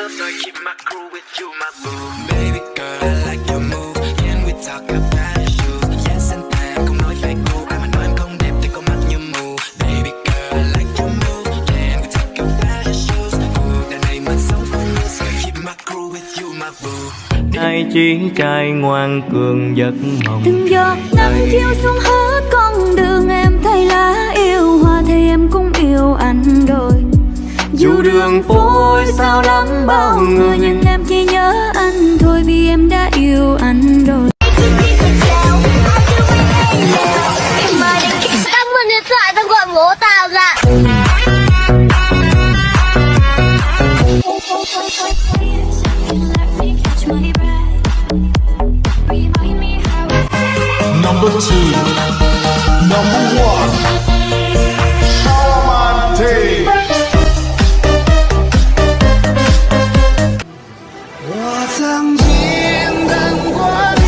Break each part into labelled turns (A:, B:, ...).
A: keep my crew with you, my boo. Baby girl, I like your move. Can we talk about your shoes? Yes and em không nói phải cô. Ai mà nói em không đẹp thì có mắt như mù. Baby girl, I like your move. Can we talk about your shoes? Cuộc đời này mình sống không như xưa. Keep my crew with you, my boo.
B: Ai chỉ trai ngoan cường giấc mộng.
C: Từng giọt nắng chiếu xuống hết con đường em thấy lá yêu hoa thì em cũng yêu anh rồi. Dù đường phố sao lắm bao người nhưng em chỉ nhớ anh thôi vì em đã yêu anh rồi.
D: Tao mượn điện thoại tao gọi bố tao ra.
E: Number 2, number 1, Shaman
A: 我曾经等过你，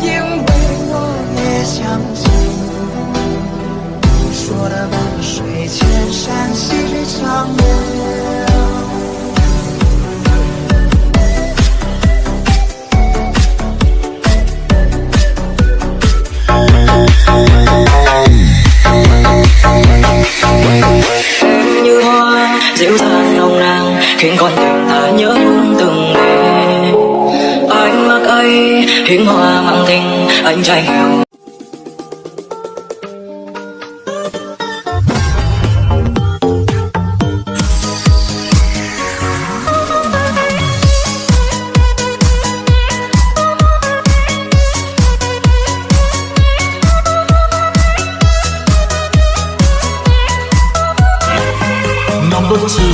A: 因为我也相信，说的万水千山细水长流。
F: Em như hoa dịu dàng nồng nàn khiến con tim ta nhớ nhung từng ngày. Ánh mắt ấy hiến hoa mang tình anh trai hiểu.
E: Number 2,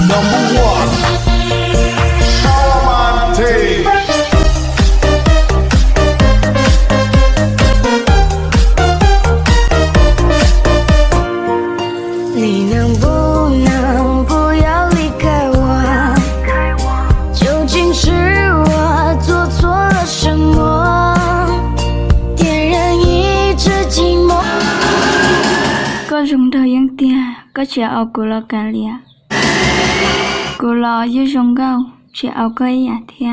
E: number 1, Shaman
C: 你能不要离开我？究竟是我做错了什么？点燃一直寂寞。Có dùng thời gian tia, có trẻ ở của lo cả lìa. Của lo dưới rong gao, trẻ ở có ý thia.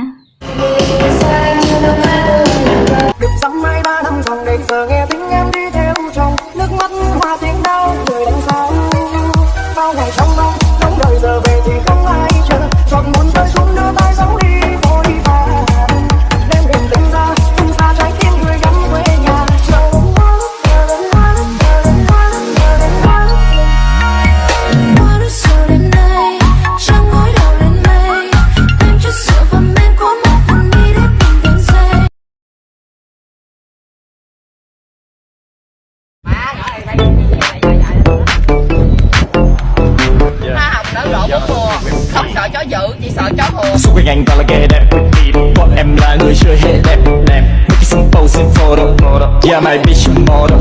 A: Được dăm 23 năm dòng đến giờ nghe tiếng em đi theo chồng. Nước mắt hoa tiếng đau người đằng sau. Bao ngày trong mong nóng đời giờ về thì không ai chờ. Giọt muốn rơi xuống đưa tay giấu đi vội vàng. Đêm đêm tình ra không xa trái tim người gắn quê nhà.
G: Không sợ chó dữ, chỉ sợ chó hùa.
B: Xung quanh anh toàn là ghê đẹp. Bọn em là người chưa hề đẹp. Make some pose in photo. Yeah, my bitch, you model.